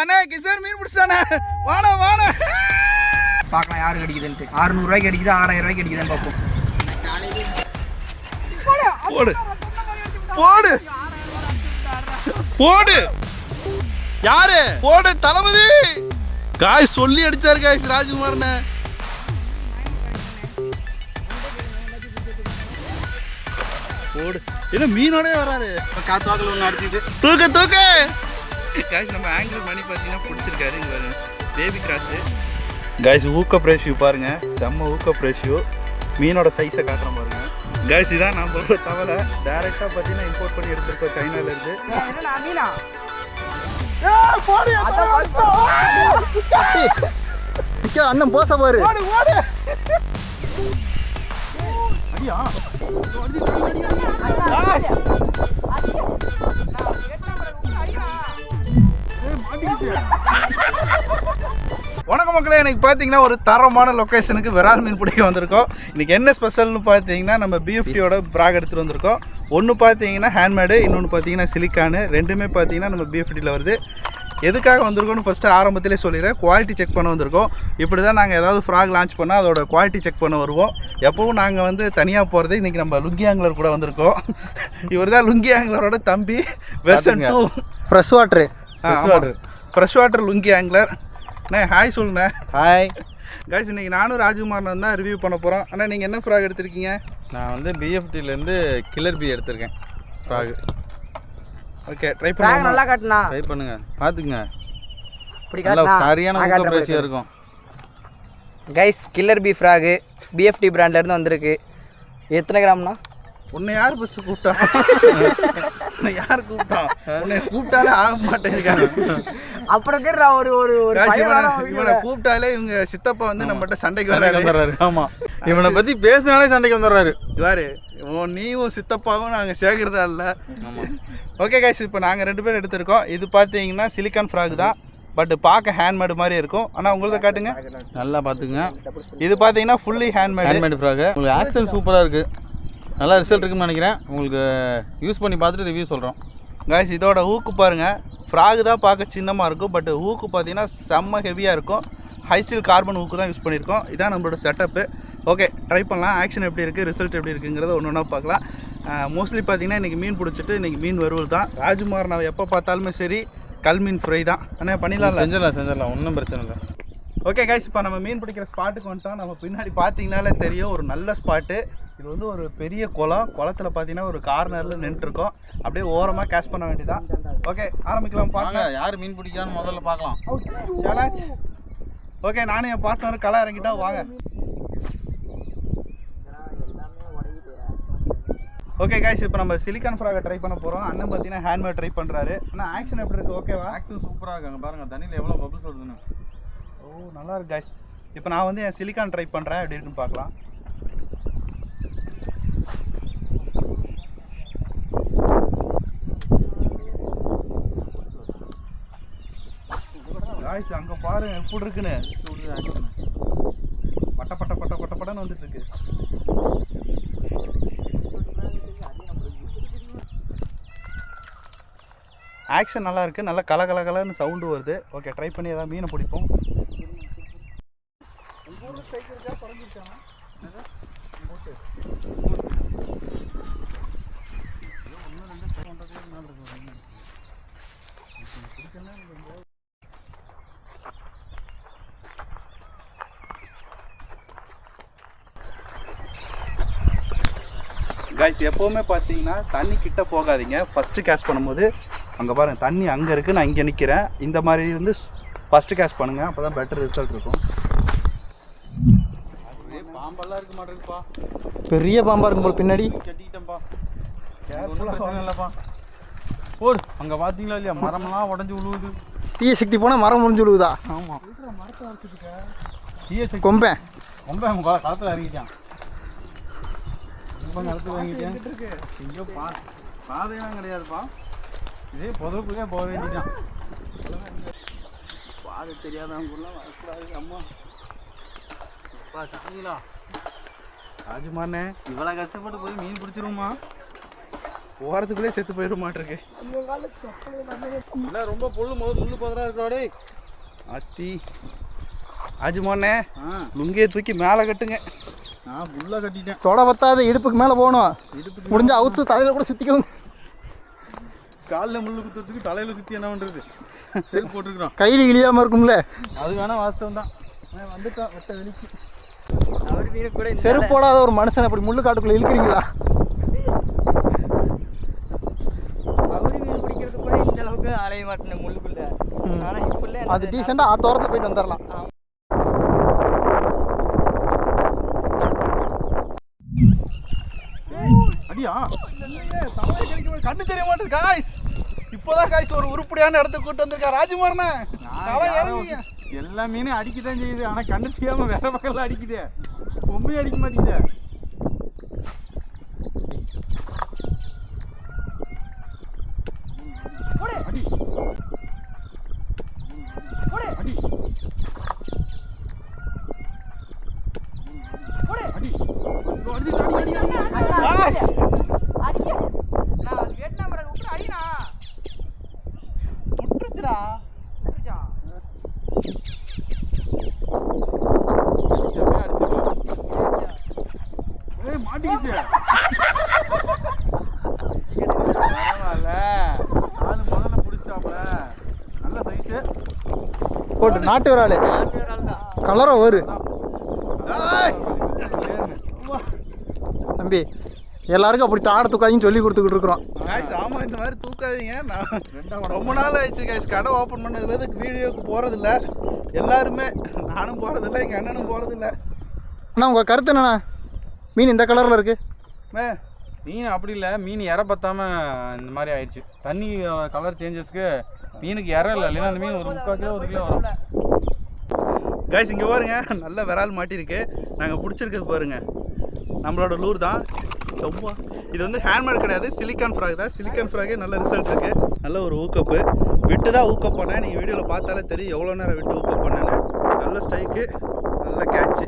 அண்ணே கிஷோர் மீன் பிடிச்சானே. வாடா வாடா. பார்க்கலாம் யாரு கிடைக்குதுன்ட்டு. 600 ரூபாய்க்கு அடிக்குது, 6000 ரூபாய்க்கு அடிக்குதுன்னு பார்ப்போம். போடு போடு போடு. யாரு போடு? தளபதி காய் சொல்லி அடிச்சாரு காய்ஸ் ராஜ்குமார்னு. போடு. என்ன மீனோடே வராரு. காத்து வாக்கில் ஒன்று அடிச்சுது. தூக்கு தூக்கு காய்ஸ். நம்ம ஆங்கிள் மணி பார்த்தீங்கன்னா பிடிச்சிருக்காரு. இங்கே பேபி கிராஸு காய்ஸ். ஊக்கப் ரேஷியோ பாருங்க, செம்ம ஊக்கப் ரேஷியோ. மீனோட சைஸை காட்டுறோம் பாருங்க காய்ஸ். இதான் நம்மளோட தவளை. டேரெக்டாக பார்த்தீங்கன்னா இம்போர்ட் பண்ணி எடுத்துருக்கோம் சைனாலேருந்து. அண்ணன் போச பாரு. அடியா வணக்கம் மக்களே. எனக்கு பார்த்தீங்கன்னா ஒரு தரமான லொக்கேஷனுக்கு விரால் மீன் பிடிக்க வந்திருக்கோம். இன்றைக்கி என்ன ஸ்பெஷல்னு பார்த்தீங்கன்னா நம்ம பிஎஃப்டியோட பிராக் எடுத்துகிட்டு வந்திருக்கோம். ஒன்று பார்த்தீங்கன்னா ஹேண்ட்மேடு, இன்னொன்று பார்த்தீங்கன்னா சிலிக்கானு. ரெண்டுமே பார்த்தீங்கன்னா நம்ம பிஎஃப்டியில் வருது. எதுக்காக வந்திருக்கோன்னு ஃபஸ்ட்டு ஆரம்பத்திலே சொல்லிடுறேன். குவாலிட்டி செக் பண்ண வந்திருக்கோம். இப்படி தான் நாங்கள் ஏதாவது ஃப்ராக் லான்ச் பண்ணால் அதோட குவாலிட்டி செக் பண்ண வருவோம். எப்போவும் நாங்கள் வந்து தனியாக போகிறது. இன்றைக்கி நம்ம லுங்கி ஆங்கிலர் கூட வந்திருக்கோம். இவர் தான் லுங்கி ஆங்கிலரோட தம்பி. Version 2 fresh water. Fresh water lungi ஆங்கிலர். அண்ணே ஹாய் சொல்லுண்ணே. Hi guys. இன்றைக்கி நானும் ராஜ்குமாரன் தான் ரிவ்யூ பண்ண போகிறோம். அண்ணா நீங்கள் என்ன ஃப்ராக் எடுத்திருக்கீங்க? நான் வந்து பிஎஃப்டிலேருந்து கில்லர் பி எடுத்திருக்கேன் ஃப்ராகு. ஓகே ட்ரை பண்ணுங்க. நல்லா காட்டுனா ட்ரை பண்ணுங்க, பார்த்துக்குங்க. இப்படி நல்லா காட்டுனா சரியான ஊக்கம் ரேஷியோ இருக்கும் guys. Killer B frog BFT பிராண்ட்லேருந்து வந்திருக்கு. எத்தனை கிராம்னா? உன்னை யார் பஸ் கூப்பிட்டா? உன்னை யார் கூப்பிட்டா? உன்னை கூப்பிட்டாலே ஆக மாட்டேங்கிறாங்க. அப்புறம் ஒரு ஒரு இவனை கூப்பிட்டாலே இவங்க சித்தப்பா வந்து நம்மகிட்ட சண்டைக்கு வந்துடுறாரு. ஆமாம், இவனை பற்றி பேசினாலே சண்டைக்கு வந்துடுறாரு. இவாரு நீயும் சித்தப்பாவும் நாங்கள் சேர்க்குறதா இல்லை. ஆமாம். ஓகே கைஸ், இப்போ நாங்கள் 2 பேர் எடுத்திருக்கோம். இது பார்த்தீங்கன்னா சிலிக்கான் ஃப்ராக் தான், பட் பார்க்க ஹேண்ட்மேடு மாதிரி இருக்கும். ஆனால் உங்களத காட்டுங்க, நல்லா பார்த்துக்குங்க. இது பார்த்தீங்கன்னா ஃபுல்லி ஹேண்ட்மேடு ஃப்ராகு. உங்களுக்கு ஆக்ஷன் சூப்பராக இருக்குது. நல்லா ரிசல்ட் இருக்குன்னு நினைக்கிறேன். உங்களுக்கு யூஸ் பண்ணி பார்த்துட்டு ரிவ்யூ சொல்கிறோம். காய்ஸ் இதோட ஊக்கு பாருங்கள். ஃப்ராகு தான் பார்க்க சின்னமாக இருக்கும், பட் ஊக்கு பார்த்தீங்கன்னா செம்ம ஹெவியாக இருக்கும். ஹை ஸ்டீல் கார்பன் ஊக்கு தான் யூஸ் பண்ணியிருக்கோம். இதான் நம்மளோட செட்டப்பு. ஓகே ட்ரை பண்ணலாம். ஆக்ஷன் எப்படி இருக்குது, ரிசல்ட் எப்படி இருக்குங்கிறத ஒன்று ஒன்றா பார்க்கலாம். மோஸ்ட்லி பார்த்தீங்கன்னா இன்றைக்கி மீன் பிடிச்சிட்டு இன்றைக்கி மீன் வறுவல் தான். ராஜ்குமார் நான் எப்போ பார்த்தாலுமே சரி கல் மீன் ஃப்ரை தான். ஆனால் பண்ணிடலாம், செஞ்சிடலாம், ஒன்றும் பிரச்சனை இல்லை. ஓகே கைஸ், இப்போ நம்ம மீன் பிடிக்கிற ஸ்பாட்டுக்கு வந்துட்டோம். நம்ம பின்னாடி பார்த்தீங்கனாலே தெரியும் ஒரு நல்ல ஸ்பாட்டு. இது வந்து ஒரு பெரிய குளத்தில் பார்த்தீங்கன்னா ஒரு கார்னரில் நின்றுருக்கோம். அப்படியே ஓரமாக கேஷ் பண்ண வேண்டியதான். ஓகே ஆரம்பிக்கலாம். பார்க்கலாம் யார் மீன் பிடிக்கிறான்னு முதல்ல பார்க்கலாம். சேலஞ்ச். ஓகே நானும் என் பார்ட்னர் களை இறங்கிட்டா வாங்க. ஓகே கைஸ், இப்போ நம்ம சிலிக்கான் ஃப்ராகை ட்ரை பண்ண போகிறோம். அண்ணன் பார்த்தீங்கன்னா ஹேண்ட்மேட் ட்ரை பண்ணுறாரு. ஆனால் ஆக்ஷன் எப்படி இருக்குது? ஓகேவா? ஆக்ஷன் சூப்பராக இருக்காங்க பாருங்கள். தண்ணியில் எவ்வளோ பபிள்ஸ் வருதுன்னு. ஓ நல்லா இருக்கு கைஸ். இப்போ நான் வந்து என் சிலிக்கான் ட்ரை பண்ணுறேன், எப்படி இருக்குன்னு பார்க்கலாம். காய்ஸ் அங்கே பாருங்க எப்படி இருக்குன்னு. பட்ட பட்ட பட்ட பட்ட பட்டன்னு வந்துட்டு இருக்கு. ஆக்ஷன் நல்லா இருக்குது. நல்லா கலன்னு சவுண்டு வருது. ஓகே ட்ரை பண்ணி ஏதாவது மீனை பிடிப்போம். கைஸ் எப்போவுமே பார்த்தீங்கன்னா தண்ணி கிட்ட போகாதீங்க. ஃபஸ்ட்டு கேஷ் பண்ணும்போது அங்கே பாருங்கள் தண்ணி அங்கே இருக்குது, நான் இங்கே நிற்கிறேன். இந்த மாதிரி வந்து ஃபஸ்ட்டு கேஷ் பண்ணுங்கள், அப்போ தான் பெட்டர் ரிசல்ட் இருக்கும். பாம்பெல்லாம் இருக்க மாட்டேங்குதுப்பா. பெரிய பாம்பாக இருக்கும் போல் பின்னாடி. கட்டிக்கிட்டேன்ப்பா. இல்லைப்பா போடு. அங்கே பார்த்தீங்களா இல்லையா, மரம்லாம் உடஞ்சி விழுவுது. தீய சக்தி போனால் மரம் முடிஞ்சு விழுவுதா? ஆமாம், தீய சக்தி. கொம்பேன் காலத்தில் இறங்கிட்டான். நிலத்துல வாங்கிட்டேன். எங்கேயோ பாதையெல்லாம் கிடையாதுப்பா. இதே புதலுக்குள்ளே போக வேண்டியதான். பாதை தெரியாதவங்கலாம் வரக்கூடாது. அம்மா அப்பா சாமிங்களா, ராஜுமானே இவ்வளோ கஷ்டப்பட்டு போய் மீன் பிடிச்சிருவோமா? போகிறதுக்குள்ளே செத்து போயிட மாட்டிருக்கு. இல்லை ரொம்ப முள்ளு பதறாக இருக்கிறோடே. அத்தி ஆஜுமானே லுங்கியை தூக்கி மேலே கட்டுங்க. நான் ஃபுல்லாக கட்டிட்டேன். தொட பத்தாத இடுப்புக்கு மேலே போகணும். இடுப்புக்கு முடிஞ்ச அவுத்து தலையில் கூட சுற்றிக்கோங்க. காலில் முள்ளு குத்துறதுக்கு தலையில் சுற்றி என்ன பண்ணுறது? செருப்பு போட்டுருக்குறோம். கையில் இழியாமல் இருக்கும்ல. அது வேணால் வாஸ்தவம் தான். வந்துட்டான் வெட்ட வெளிச்சு. செருப்பு போடாத ஒரு மனுஷன் அப்படி முள்ளு காட்டுக்குள்ளே இழுக்கிறீங்களா? இந்த அளவுக்கு அலைய மாட்டேன் முள்ளுக்குள்ள. ஆனா இப்ப அது டீசெண்டாக ஆத்தோரத்தில் போயிட்டு வந்துடலாம். அடியா கண்ணு தெரிய மாட்டேது காய்ஸ். இப்போதான் காய்ஸ் ஒரு உருப்படியான இடத்துக்கு கூட்டு வந்திருக்கா ராஜ்குமார்ண்ணே. இறங்குங்க. எல்லா மீனும் அடிக்கதான் செய்யுது. ஆனால் கண்ணு தெரியாமல் வேற பக்கம்லாம் அடிக்குதே. பொம்மையும் அடிக்க மாட்டேங்குதே. மாட்டிக்கிச்சு. பரவாயில்ல. ஆளு முதல்ல பிடிச்சிட்டாப்ல. நல்ல சைஸு. போட்டு நாட்டு வராள் கலரை வரும். தம்பி எல்லாருக்கும் அப்படி தாட தூக்காதீங்கன்னு சொல்லி கொடுத்துக்கிட்டு இருக்கிறோம். காய்ஸ் ஆமாம் இந்த மாதிரி தூக்காதீங்க. நான் ரொம்ப நாள் ஆயிடுச்சு காய்ஸ் கடை ஓப்பன் பண்ணதுலேருந்து வீடியோக்கு போகிறதில்ல. எல்லாருமே நானும் போகிறதில்ல, எங்கள் அண்ணனும் போகிறதில்ல. அண்ணா உங்கள் கருத்து என்னண்ணா? மீன் இந்த கலரில் இருக்குது. மீன் அப்படி இல்லை. மீன் இற பத்தாமல் இந்த மாதிரி ஆயிடுச்சு. தண்ணி கலர் சேஞ்சஸ்க்கு மீனுக்கு இற இல்லை. இல்லைன்னா அந்த மீன் ஒரு 3/4 கிலோ 1 கிலோ வரும். காய்ஸ் இங்கே பாருங்க நல்ல விரால் மாட்டியிருக்கு. நாங்கள் பிடிச்சிருக்கிறது பாருங்க நம்மளோட லூர் தான். ரொம்ப இது வந்து ஹேண்ட்மேட் கிடையாது, சிலிக்கான் ஃப்ராக் தான். சிலிக்கான் ஃப்ராகே நல்ல ரிசல்ட் இருக்குது. நல்ல ஒரு ஊக்கப்பு விட்டு தான் ஊக்கப் பண்ணேன். நீங்கள் வீடியோவில் பார்த்தாலே தெரியும் எவ்வளோ நேரம் விட்டு ஊக்கப் பண்ணேன்னு. நல்ல ஸ்ட்ரைக்கு, நல்ல கேட்ச்சு.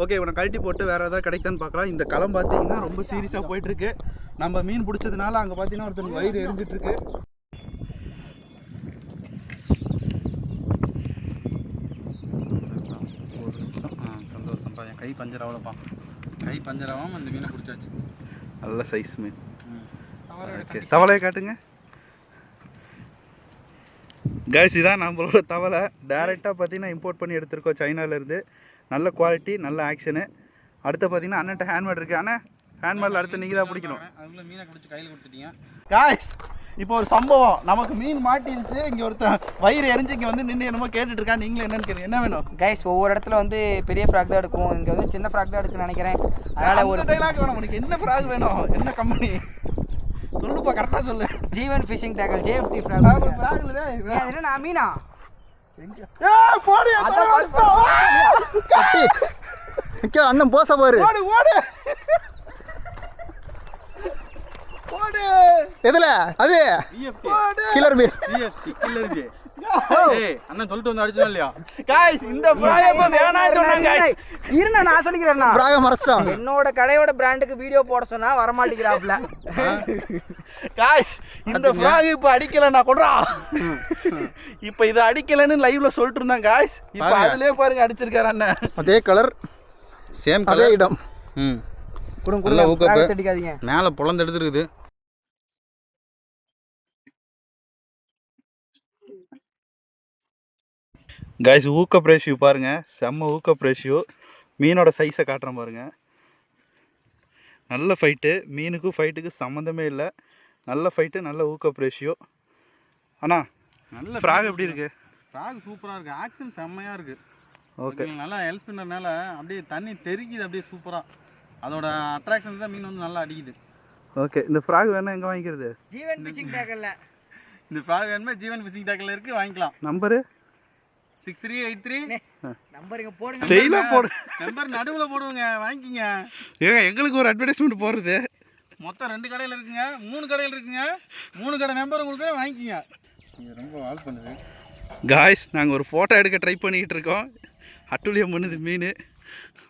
ஓகே இவனை கழட்டி போட்டு வேறு ஏதாவது கிடைக்குதான்னு பார்க்கலாம். இந்த களம் பார்த்தீங்கன்னா ரொம்ப சீரியஸாக போயிட்டுருக்கு. நம்ம மீன் பிடிச்சதுனால அங்கே பார்த்தீங்கன்னா ஒருத்தருக்கு வயிறு எரிஞ்சிட்ருக்கு. ஒரு நிமிஷம். சந்தோஷம்ப்பா. என் கை பஞ்சர் அவ்வளோப்பா. கை பஞ்சர் ஆகாமல் அந்த மீனை பிடிச்சாச்சு. நல்ல சைஸ் மீன். ஓகே தவளையை காட்டுங்க கைஸ். இதான் நம்மளோட தவளை. டேரெக்டாக பார்த்தீங்கன்னா இம்போர்ட் பண்ணி எடுத்திருக்கோம் சைனாலேருந்து. நல்ல குவாலிட்டி, நல்ல ஆக்ஷனு. அடுத்து பார்த்தீங்கன்னா அண்ணன்ட்ட ஹேண்ட்மேட் இருக்குது. ஆனால் ஹேண்ட்மேடில் அடுத்து நீங்கள் தான் பிடிக்கணும். அதுக்குள்ளே மீனை பிடிச்சி கையில் கொடுத்துட்டீங்க. காய்ஸ் இப்போ ஒரு சம்பவம். நமக்கு மீன் மாட்டிருச்சு. இங்கே ஒருத்தன் வயிறு எரிஞ்சு இங்கே வந்து நின்று என்னமோ கேட்டுட்டு இருக்கா. நீங்களும் என்னன்னு கேட்குறீங்க, என்ன வேணும்? கைஸ் ஒவ்வொரு இடத்துல வந்து பெரிய ஃப்ராக் தான் எடுக்கும். இங்கே வந்து சின்ன ஃப்ராக் தான் எடுக்குன்னு நினைக்கிறேன். அதனால் ஒரு டைலாக் வேணும். உனக்கு என்ன ஃப்ராக் வேணும், என்ன கம்பெனி சொல்லுப்பா, கரெக்டாக சொல்லு. ஜீவன் ஃபிஷிங் டேக்கல் JFT ஃப்ராக். என்ன நான் மீனா அண்ணன் போச பாரு. எதுல அது கில்லர் மீன். அண்ணன் சொல்லிட்டு வந்து அடிச்சா இல்லையா? இந்த இருண்ணா நான் சொல்லிக்கிறேன். பிராக மறைச்சிட்டான். என்னோட கடையோட பிராண்டுக்கு வீடியோ போட சொன்னா வரமாட்டேங்கிறாப்ல. இந்த ஃப்ராக் இப்போ அடிக்கலன்னா கொடுறா. இப்போ இதை அடிக்கலன்னு லைவ்ல சொல்லிட்டு இருந்தாங்க காய்ஸ். இப்போ அதுலயே பாருங்க அடிச்சிருக்காரு அண்ணன். அதே கலர், சேம் அதே இடம். கொடுங்க அடிக்காதீங்க. மேலே பொழந்து எடுத்துருக்குது. காய்ஸ் ஊக்கப் ரேஷியோ பாருங்க, செம்ம ஊக்கப் ரேஷியோ. மீனோட சைஸை காட்டுறேன் பாருங்க. நல்ல ஃபைட்டு. மீனுக்கும் ஃபைட்டுக்கு சம்மந்தமே இல்லை. நல்ல ஃபைட்டு, நல்ல ஊக்கப் ரேஷியோ. அண்ணா நல்ல ஃப்ராக் எப்படி இருக்கு? ஃப்ராக் சூப்பராக இருக்குது. ஆக்ஷன் செம்மையாக இருக்குது. ஓகே நல்லா ஹெல்ப் பண்ணுறதுனால அப்படியே தண்ணி தெரிக்குது அப்படியே சூப்பராக. அதோட அட்ராக்ஷன் தான் மீன் வந்து நல்லா அடிக்குது. ஓகே இந்த ஃப்ராக் வேணா எங்கே வாங்கிக்கிறது? ஜீவன் ஃபிஷிங் டேக்கல்ல. இந்த ஃப்ராக் வேணுமே ஜீவன் ஃபிஷிங் டேக்கல்ல இருக்குது, வாங்கிக்கலாம். நம்பரு 6383 நம்பருங்க போடுங்க. ஸ்டைலாக போடு. நம்பர் நடுவில் போடுவோங்க, வாங்கிக்கிங்க. ஏங்க எங்களுக்கு ஒரு அட்வர்டைஸ்மெண்ட் போடுறது. மொத்தம் 2 கடையில் இருக்குங்க, 3 கடையில் இருக்குங்க. 3 கடை நம்பர் உங்களுக்கு வாங்கிக்கிங்க. இது ரொம்ப வால் பண்ணுது. காய்ஸ் நாங்கள் ஒரு ஃபோட்டோ எடுக்க ட்ரை பண்ணிக்கிட்டு இருக்கோம். அட்டுலியம் பண்ணுது மீன்.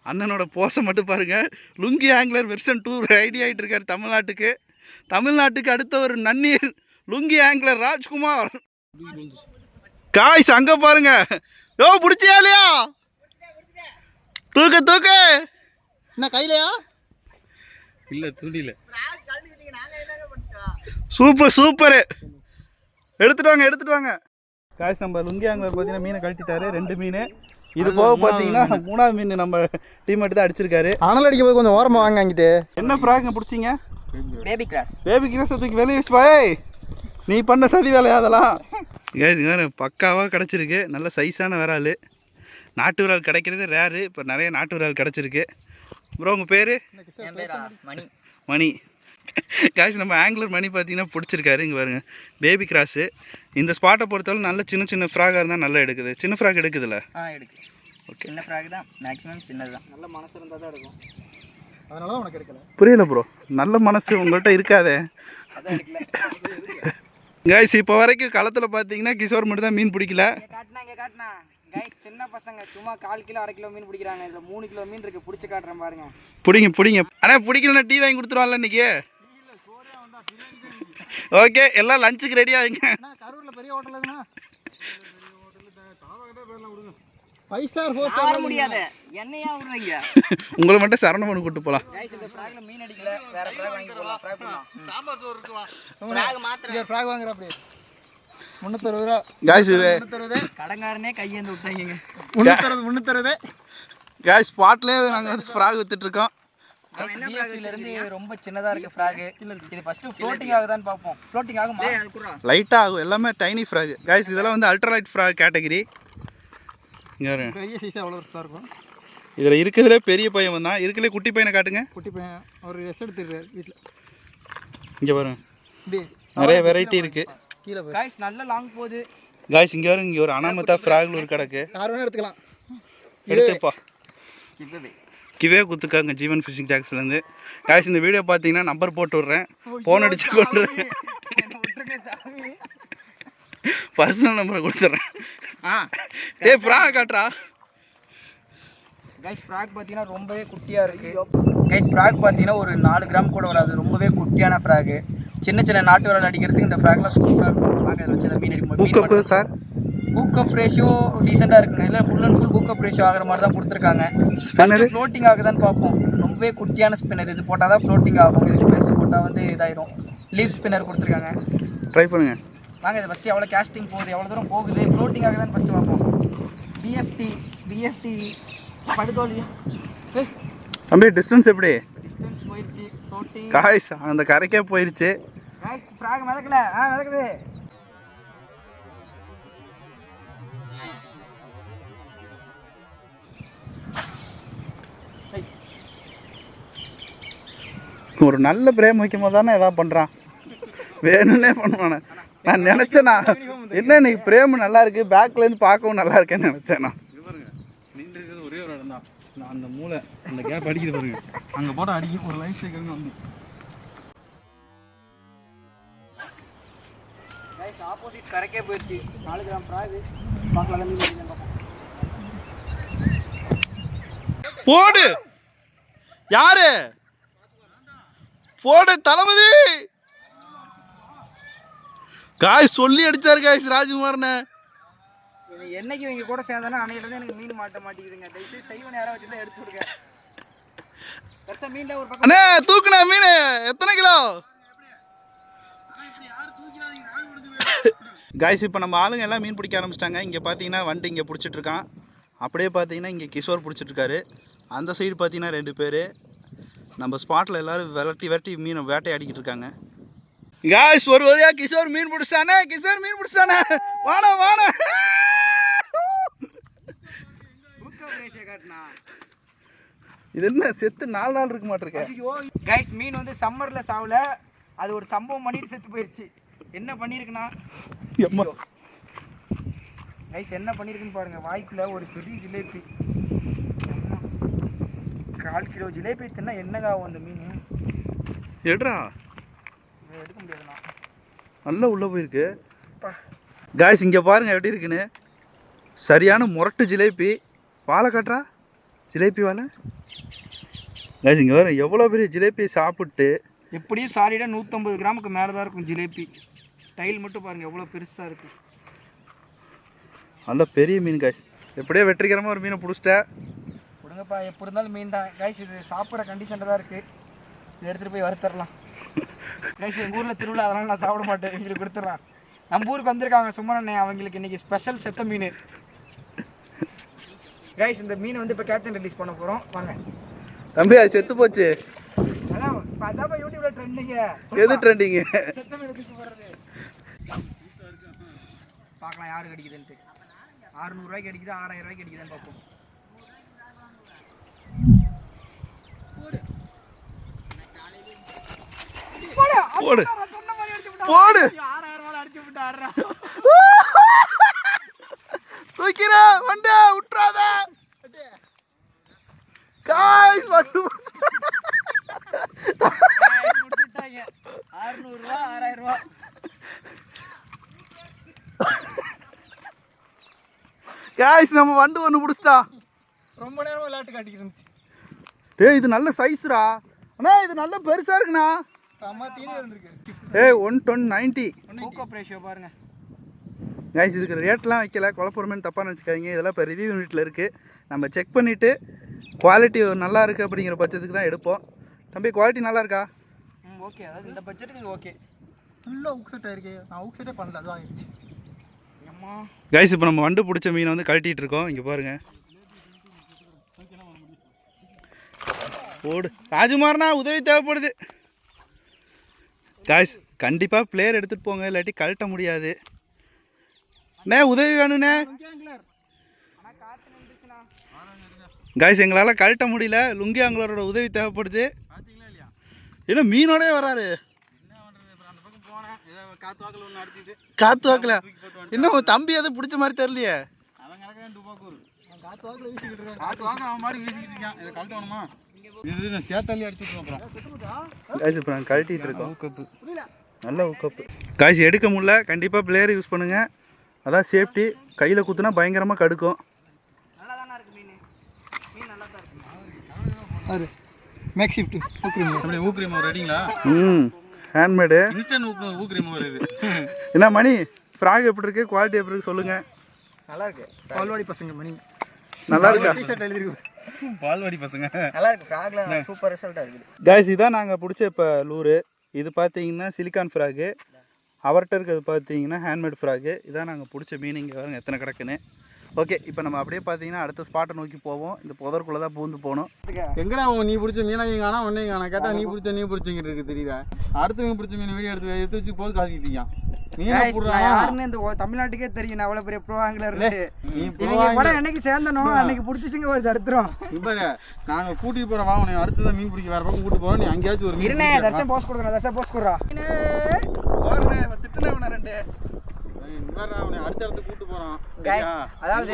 அண்ணனோட போஸை மட்டும் பாருங்கள். லுங்கி ஆங்கிலர் வெர்ஷன் 2 ரெடி ஆகிட்டு இருக்கார் தமிழ்நாட்டுக்கு. தமிழ்நாட்டுக்கு அடுத்த ஒரு நன்னீர் லுங்கி ஆங்கிலர் ராஜ்குமார். காய்ஸ் அங்கே பாருங்க. யோ பிடிச்சியா இல்லையா? தூக்கு தூக்கு. என்ன கையிலையா? இல்லை துணியில். Super super. எடுத்துட்டு வாங்க. காய்ஸ் நம்ம லுங்கி ஆங்கிலர் பார்த்தீங்கன்னா மீனை கழட்டிட்டாரு. 2 மீன். இது போக பார்த்தீங்கன்னா 3ஆவது மீன் நம்ம டீம்மேட் தான் அடிச்சிருக்காரு. அனல் அடிக்கும் போது கொஞ்சம் ஓரமாக வாங்க அங்கிட்டு. என்ன ஃப்ராக்ங்க பிடிச்சிங்க? Baby cross. பேபி கிராஸ் தூக்கி வெளியே வச்சு பாய். நீ பண்ண சதி வேலையா அதெல்லாம்? வேறு பக்காவாக கிடச்சிருக்கு. நல்ல சைஸான விரால். நாட்டு விரால் கிடைக்கிறது ரேரு. இப்போ நிறைய நாட்டு விரால் கிடச்சிருக்கு. ப்ரோ உங்கள் பேர்? மணி. மணி. காய்ஸ் நம்ம ஆங்கிலர் மணி பார்த்தீங்கன்னா பிடிச்சிருக்காரு. இங்கே பாருங்க பேபி கிராஸு. இந்த ஸ்பாட்டை பொறுத்தவரை நல்ல சின்ன சின்ன ஃப்ராகாக இருந்தால் நல்லா எடுக்குது. சின்ன ஃப்ராக் எடுக்குதுல்ல? எடுக்கு. ஓகே. சின்ன ஃப்ராக் தான் மேக்ஸிமம் சின்னது தான். நல்ல மனசு இருந்தால் தான் இருக்கும். அதனால தான் உனக்கு எடுக்கல. புரியல ப்ரோ. நல்ல மனசு உங்கள்கிட்ட இருக்காதே. காய்ஸ் இப்போ வரைக்கும் களத்தில் பார்த்தீங்கன்னா கிஷோர் மட்டும் தான் மீன் பிடிக்கல. காட்டினா கைஸ் சின்ன பசங்க சும்மா 1/4 கிலோ 1/2 கிலோ மீன் பிடிக்கிறாங்க. இதில் 3 கிலோ மீன் இருக்குது. பிடிச்சி காட்டுறேன் பாருங்க. பிடிங்க. ஆனால் பிடிக்கலன்னா டீ வாங்கி கொடுத்துருவான்ல இன்னைக்கு. ஓகே எல்லாம் லஞ்சுக்கு ரெடி ஆகுங்க. கரூரில் பெரிய ஹோட்டல் இருக்குண்ணா. 5 ஸ்டார் 4 ஸ்டார் முடியாது. என்னையா விடுறீங்க? உங்களை மட்டும் சரணவன் கூட்டு போகலாம். இந்த ஃப்ராக்ல மீன் அடிக்கல. வேற ஃப்ராக் வாங்கி போடலாம். ஃப்ராக் பண்ணலாம். சாம்பார் சோறு இருக்குவா. ஃப்ராக் மாத்திரம். ஃப்ராக் வாங்குற அப்படியே 360 ரூபா. காய்ஸ் 360. கடங்காரனே கையேந்து விட்டாங்க. 360. காய்ஸ் ஸ்பாட்லேயே நாங்கள் வந்து ஃப்ராக் வித்துட்ருக்கோம். இருந்து ரொம்ப சின்னதாக இருக்குது ஃப்ராக். இது ஃபஸ்ட்டு ஃப்ளோட்டிங் ஆகுதான்னு பார்ப்போம். ஃப்ளோட்டிங் ஆகுமா? லைட்டாக ஆகும். எல்லாமே டைனி ஃப்ராக். காய்ஸ் இதெல்லாம் வந்து அல்ட்ராலைட் ஃப்ராக் கேட்டகிரி. இங்கே பெரிய சைஸாக எவ்வளோ வருஷம் இருக்கும்? இதில் இருக்கிறதுலே பெரிய பையன் தான். இருக்கிறதுலே குட்டி பையனை காட்டுங்க. குட்டி பையன் அவர் ரெஸ்ட் எடுத்துருக்காரு வீட்டில். இங்கே பாருங்க இப்படி நிறைய வெரைட்டி இருக்குது. கீழே போய் காய்ஸ் நல்ல லாங் போகுது. காய்ஸ் இங்கே வரும். இங்கே ஒரு அனாமத்தா ஃப்ராக்ல ஒரு கிடக்கு. யார் வேணால் எடுத்துக்கலாம். எடுத்துப்பா. கிவே குத்துக்காங்க ஜீவன் ஃபிஷிங் டேக்ஸ்லேருந்து. காய்ஸ் இந்த வீடியோ பார்த்தீங்கன்னா நம்பர் போட்டு விட்றேன். ஃபோன் அடிச்சு கொண்டுறேன். பர்சனல் நம்பரை கொடுத்துட்றேன். ஏய் ஃப்ராக் காட்டுறா. கைஸ் ஃப்ராக் பார்த்தீங்கன்னா ரொம்பவே குட்டியாக இருக்குது. கைஸ் ஃப்ராக் பார்த்தீங்கன்னா ஒரு 4 கிராம் கூட வராது. ரொம்பவே குட்டியான ஃப்ராகு. சின்ன சின்ன நாட்டு விரால் அடிக்கிறதுக்கு இந்த ஃப்ராக்லாம் சூப்பராக இருக்கும். ஃப்ராக் வச்சு மீன் அடிக்கும். சார் ஹூக்கப் ரேஷியோ டீசெண்டாக இருக்குங்க. இல்லை full and full hook-up ratio ஆகிற மாதிரி தான் கொடுத்துருக்காங்க. ஸ்பின்னர் ஃப்ளோட்டிங் ஆகுதான்னு பார்ப்போம். ரொம்பவே குட்டியான ஸ்பின்னர். இது போட்டால் தான் ஃப்ளோட்டிங் ஆகும். இதுக்கு பெருசு போட்டால் வந்து இதாயிரும். லீவ் ஸ்பின்னர் கொடுத்துருக்காங்க. ட்ரை பண்ணுங்கள். வாங்க இது ஃபஸ்ட்டு எவ்வளோ கேஸ்டிங் போகுது, எவ்வளோ தூரம் போகுது, ஃப்ளோட்டிங் ஆகுதான்னு ஃபஸ்ட்டு பார்ப்போம். பிஎஃப்டி படுதோலியா தம்பி டிஸ்டன்ஸ் எப்படி? டிஸ்டன்ஸ் போயிடுச்சு. ஃப்ளோட்டிங் காய்ஸ் அந்த கரைக்கே போயிடுச்சு. காய்ஸ் ஃப்ராக் மிதக்கல. மிதக்குது. ஒரு நல்ல பிரேம் வைக்கும் போது தானே எதாவது பண்ணுறான். வேணும்னே பண்ணுவானே. நான் நினச்சேண்ணா என்ன இன்னைக்கு பிரேம் நல்லா இருக்கு, பேக்லேருந்து பார்க்கவும் நல்லா இருக்கேன்னு நினச்சேண்ணா. நின்று இருக்கிறது ஒரே ஒரு இடம் தான். நான் அந்த மூளை அந்த கேப் அடிக்குது பாருங்க. அங்கே போட்டால் அடிக்கும். ஒரு லைஃப் சைக்கிள்னு வந்து ஆப்போசிட் கரைக்கே போயிடுச்சு. 4 கிராம் ஃப்ராக் பார்க்கலாம். மீன் போடு. யாரு போடு? தளபதி காய் சொல்லி அடிச்சாரு காய்ஸ் ராஜ்குமார்னு. என்னைக்கு இவங்க கூட சேர்ந்தாலும் அன்னையிலேருந்து எனக்கு மீன் மாட்ட மாட்டேங்குதுங்க. தயவுசெய்து செய்வன் யாராவது வச்சுருந்தா எடுத்து விடுங்க. பெருசாக மீனில் ஒரு பக்கம் அண்ணே தூக்குனா மீன் எத்தனை கிலோ? காய்ஸ் இப்போ நம்ம ஆளுங்க எல்லாம் மீன் பிடிக்க ஆரம்பிச்சிட்டாங்க. இங்கே பார்த்தீங்கன்னா வண்டி இங்கே பிடிச்சிட்டு இருக்கான். அப்படியே பார்த்தீங்கன்னா இங்கே கிஷோர் பிடிச்சிட்ருக்காரு. அந்த சைடு பார்த்தீங்கன்னா 2 பேர். நம்ம ஸ்பாட்டில் எல்லோரும் விரட்டி மீனை வேட்டையாடிக்கிட்டு இருக்காங்க. காய்ஸ் ஒரு வழியா கிஷோர் மீன் பிடிச்சானே. கிஷோர் மீன் பிடிச்சானே. வாணா இது என்ன செத்து 4 நாள் இருக்க மாட்டிருக்கேன். கைஸ் மீன் வந்து சம்மரில் சாவல. அது ஒரு சம்பவம் பண்ணிட்டு செத்து போயிடுச்சு. என்ன பண்ணியிருக்குன்னா கைஸ் என்ன பண்ணியிருக்குன்னு பாருங்க. வாய்க்குள்ள ஒரு பெரிய ஜிலேபி. 1/4 கிலோ ஜிலேபி தின்னா என்னங்க ஆகும் அந்த மீன்? எடுறா எடுக்க முடியாதுண்ணா. நல்லா உள்ளே போயிருக்கு. காய்ஸ் இங்கே பாருங்கள் எப்படி இருக்குன்னு. சரியான முரட்டு ஜிலேபி. வாழை காட்டுறா ஜிலேபி வாழை. காய்ஸ் இங்கே வர எவ்வளோ பெரிய ஜிலேபியை சாப்பிட்டு எப்படியும் சாலிடாக 150 கிராமுக்கு மேலே தான் இருக்கும் ஜிலேபி. டைல் மட்டும் பாருங்கள் எவ்வளோ பெருசாக இருக்குது. நல்ல பெரிய மீன் காய்ஸ். எப்படியோ வெற்றிகரமாக ஒரு மீனை பிடிச்சிட்டேன். கொடுங்கப்பா, எப்படி இருந்தாலும் மீன் தான் காய்ஸ். இது சாப்பிட்ற கண்டிஷனில் தான் இருக்குது. இதை எடுத்துகிட்டு போய் வறுத்தரலாம் காய்ஸ். எங்கள் ஊரில் திருவிழா, அதனால் நான் சாப்பிட மாட்டேன். எங்களுக்கு கொடுத்துட்றான். நம்ம ஊருக்கு வந்திருக்காங்க சும்மனண்ணே, அவங்களுக்கு இன்றைக்கி ஸ்பெஷல் செத்த மீன் காய்ஸ். இந்த மீனை வந்து இப்போ கேப்டன் ரிலீஸ் பண்ண போகிறோம். வாங்க தம்பி, அது செத்து போச்சு. அதான் அதான் யூடியூப்ல ட்ரெண்டிங்க. எது ட்ரெண்டிங்கு? செத்த மீன் தூக்கி போடுறது. பார்க்கலாம் யாரு கிடைக்குதுன்ட்டு. 600 ரூபாய்க்கு அடிக்குது, 6000 ரூபாய்க்கு அடிக்குதுன்னு பார்ப்போம். போடு போடு. 6000 ரூபாய் அடிச்சு விட்டு ஆடுறா. தூக்கிற வண்டே விட்டுறாத காய்ஸ். வந்து முடிச்சுட்டாங்க. 600 ரூபா 6000 ரூபா. காய்ஸ், நம்ம வண்டு ஒன்று பிடிச்சிட்டா. ரொம்ப நேரமாக விளையாட்டு காட்டிக்கிட்டு இருந்துச்சு. டேய், இது நல்ல சைஸ்ரா. அண்ணா இது நல்ல பெருசாக இருக்குண்ணா. அம்மா தீனி இருந்திருக்கு. ஏய் 190. ஹூக்கப் ரேஷியோ பாருங்க காய்ஸ். இதுக்கு ரேட்லாம் வைக்கல, குழப்பறமேனு தப்பாக நினச்சிக்காதீங்க. இதெல்லாம் இப்போ ரிவ்யூ யூனிட்டில் இருக்குது. நம்ம செக் பண்ணிவிட்டு குவாலிட்டி நல்லா இருக்குது அப்படிங்கிற பட்சத்துக்கு தான் எடுப்போம். தம்பி, குவாலிட்டி நல்லா இருக்கா? ஓகே, அதாவது இந்த பட்ஜெட்டுக்கு ஓகே. ஃபுல்லாக உக் செட் ஆயிருக்கு. நான் உக் செட்டே பண்ணல, அதுவும் ஆயிடுச்சு. அம்மா காய்ஸ், இப்போ நம்ம வண்டு பிடிச்ச மீனை வந்து கழட்டிகிட்டு இருக்கோம். இங்கே பாருங்கள். ஓடு ராஜுமார்னா, உதவி தேவைப்படுது. காய்ஸ், கண்டிப்பாக பிளேயர் எடுத்துகிட்டு போங்க, இல்லாட்டி கழட்ட முடியாது. அண்ணே உதவி வேணுண்ணே. காய்ஸ், எங்களால் கழட்ட முடியல. லுங்கி ஆங்களரோட உதவி தேவைப்படுது. இல்லை மீனோடே வராரு. காத்து வாக்கல. இன்னும் தம்பி எதுவும் பிடிச்ச மாதிரி தெரியலையே. காய்ஸ், இப்போ நாங்கள் கழட்டிட்டு இருக்கோம். நல்ல ஊக்கப்பு. காய்ஸ், எடுக்க முடியல. கண்டிப்பாக பிளேயர் யூஸ் பண்ணுங்கள், அதான் சேஃப்டி. கையில் குத்துனா பயங்கரமாக கடுக்கும். நல்லா தானே இருக்கு மீன். மீன் நல்லா தான் இருக்கு. அது மேக் ஷிஃப்ட் ஊக்ரீம். அப்படியே ஊக்ரீம் ரெடிங்களா? ஹேண்ட்மேடு இன்ஸ்டன்ட் ஊக்ரீம் வருது. என்ன மணி, ஃப்ராக் எப்படி இருக்குது, குவாலிட்டி எப்படி இருக்குது சொல்லுங்கள். நல்லா இருக்கு. பால்வாடி பசங்க மணி நல்லா இருக்கா? டிஷர்ட் எழுதிருக்கு. பால்வாடி பசங்க. நல்லா இருக்கு. ஃப்ராக்ல சூப்பர் ரிசல்ட்டாக இருக்குது. காய்ஸ், இதான் நாங்கள் பிடிச்ச இப்போ லூரு. இது பார்த்தீங்கன்னா சிலிக்கான் ஃப்ராகு. அவர்கிட்ட இருக்கிறது பார்த்தீங்கன்னா ஹேண்ட்மேட் ஃப்ராகு. இதான் நாங்கள் பிடிச்ச மீன். இங்கே பாருங்க எத்தனை கிடக்குன்னு. ஓகே, இப்போ நம்ம அப்படியே பார்த்தீங்கன்னா அடுத்த ஸ்பாட்டை நோக்கி போவோம். இந்த புதற்குள்ளே தான் பூந்து போகணும். எங்கடா நீ பிடிச்ச மீனா நீங்க காணா ஒன்னே காணா கேட்டா நீ பிடிச்சிங்கிட்டு இருக்கு தெரியுதா? அடுத்தவங்க பிடிச்ச மீன் வீடியோ எடுத்து வச்சு போது காசிக்கிட்டு இருக்கான். யாருன்னு இந்த தமிழ்நாட்டுக்கே தெரியும். நான் அவ்வளவு பெரிய ப்ரோ ஆங்கிலர் என்னைக்கு சேர்ந்தனோ அன்னைக்கு பிடிச்சிங்க ஒரு தடுத்துரும். இப்ப நாங்க கூட்டிட்டு போற வாங்க, அடுத்ததான் மீன் பிடிக்க வேற பக்கம் கூட்டு போறோம். நீ அங்கேயாச்சும் ஒரு மீன் தர்ஷன் போஸ்ட் கொடுக்குறேன். தர்ஷன் போஸ்ட் கொடுறா. அடுத்த கூட்டு போறோம். அதாவது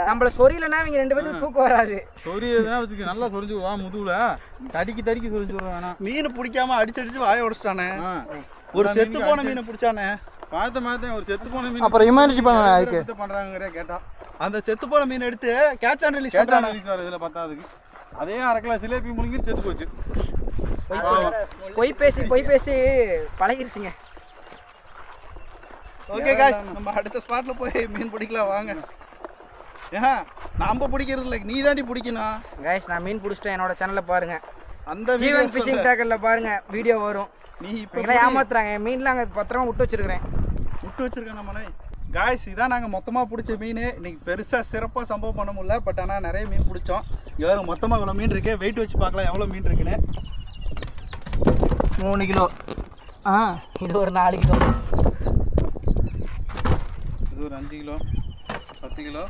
நம்மள சொரியலன்னா இவங்க 2 பேருக்கு தூக்கம் வராது. சொரியதான் வச்சுக்க, நல்லா சொரிஞ்சு வா முதுகுல தடிக்கி சொரிஞ்சு விடுறோம். வேணாம் மீன் பிடிக்காம அடிச்சு வாய உடச்சிட்டானே. ஒரு செத்து போன மீனை பிடிச்சானே. பார்த்தேன் ஒரு செத்து போன மீன். அப்புறம் ஹியூமனிட்டி பண்றாங்க கேட்டா அந்த செத்து போன மீன் எடுத்து கேட்ச் அண்ட் ரிலீஸ் வர இதுல பத்தாதுக்கு அதே 1/2 கிலோ சிலேபி முழுங்கி செத்து போச்சு. பொய் பேசி பழகிருச்சுங்க. ஓகே காய்ஸ், நம்ம அடுத்த ஸ்பாட்ல போய் மீன் பிடிக்கலாம் வாங்க. நாம பிடிக்கிறது இல்லை, நீ தாண்டி பிடிக்கணும். காய்ஸ், நான் மீன் பிடிச்சிட்டேன். என்னோட சேனல்ல பாருங்க, அந்த ஜீவன் ஃபிஷிங் டேக்கர்ல பாருங்க, வீடியோ வரும். நீ இப்போ ஏமாத்துறாங்க. மீன்லாம் அங்கே பத்திரமா விட்டு வச்சிருக்கிறேன். நம்மளே காய்ஸ், இதான் நாங்கள் மொத்தமாக பிடிச்ச மீன். இன்னைக்கு பெருசாக சிறப்பாக சம்பவம் பண்ண முடியல, பட் ஆனால் நிறைய மீன் பிடிச்சோம். இவ்வளோ மொத்தமாக இவ்வளோ மீன் இருக்கு. வெயிட் வச்சு பார்க்கலாம் எவ்வளோ மீன் இருக்குன்னு. 3 கிலோ. இது ஒரு 4 கிலோ. இது ஒரு 5 கிலோ, 10 கிலோ,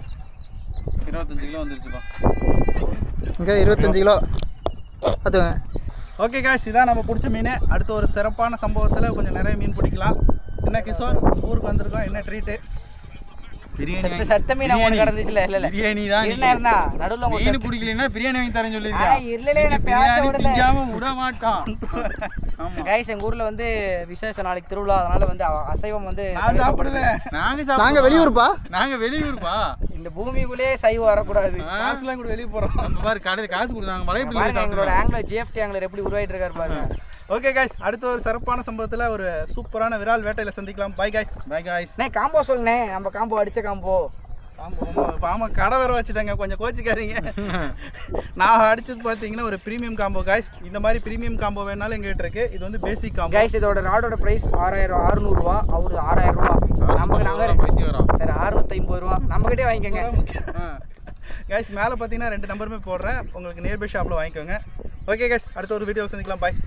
25 கிலோ வந்துருச்சுப்பா. இங்கே 25 கிலோ. அதுங்க. ஓகே காய்ஸ், இதான் நம்ம பிடிச்ச மீன். அடுத்த ஒரு சிறப்பான சம்பவத்தில் கொஞ்சம் நிறைய மீன் பிடிக்கலாம். என்ன கிஷோர், ஊருக்கு வந்திருக்கோம், என்ன ட்ரீட்டு? பிரியாணி. சத்த மீன் அவங்க கடந்துச்சுல. இல்ல பிரியாணி தான். இருந்தா நடுவுல மீன் பிடிக்கலன்னா பிரியாணி வாங்கி தரேன்னு சொல்லிருக்கேன். பிரியாணி விட மாட்டான். ஆமா गाइस, எங்க ஊர்ல வந்து விசேஷம், நாளைக்கு திருவிழா. அதனால வந்து அசைவம் வந்து நான் சாப்பிடுவேன். நாங்க வெளியூர்ப்பா. நாங்க வெளியூர்ப்பா. இந்த பூமிக்குள்ளேயே சைவம் வரக்கூடாது. காசுலாம் கூட வெளியே போகிறோம். நம்ம பாரு கடையில் காசு கொடுத்தாங்க மலைப்பிள்ளை பாருங்க எங்களோட ஆங்கிலர் ஜிஎஃப்டி ஆங்கிலர் எப்படி உருவாயிட்டு இருக்காரு பாருங்க. ஓகே கைஸ், அடுத்த ஒரு சிறப்பான சம்பவத்தில் ஒரு சூப்பரான விரால் வேட்டையில் சந்திக்கலாம். Bye guys. By guys. அண்ணே காம்போ சொல்லுண்ணே, நம்ம காம்போ அடிச்ச காம்போ. ஆமாம் கடை வேற வச்சுட்டாங்க, கொஞ்சம் கோச்சிக்காதீங்க. நான் அடிச்சது பார்த்தீங்கன்னா ஒரு ப்ரீமியம் காம்போ காய்ஸ். இந்த மாதிரி ப்ரீமியம் காம்போ வேணாலும் எங்ககிட்ட இருக்கு. இது வந்து பேசிக் காம்போ கைஸ். இதோட ராடோட பிரைஸ் 600 ரூபா, அவரு 6000 ரூபா. நமக்கு நாங்கள் சரி 650 ரூபா நம்மகிட்டே வாங்கிக்கோங்க. கைஸ் மேலே பார்த்தீங்கன்னா 2 நம்பருமே போடுறேன், உங்களுக்கு நியர்பை ஷாப்பில் வாங்கிக்கோங்க. ஓகே கைஸ், அடுத்த ஒரு வீடியோவில் சந்திக்கலாம். பாய்.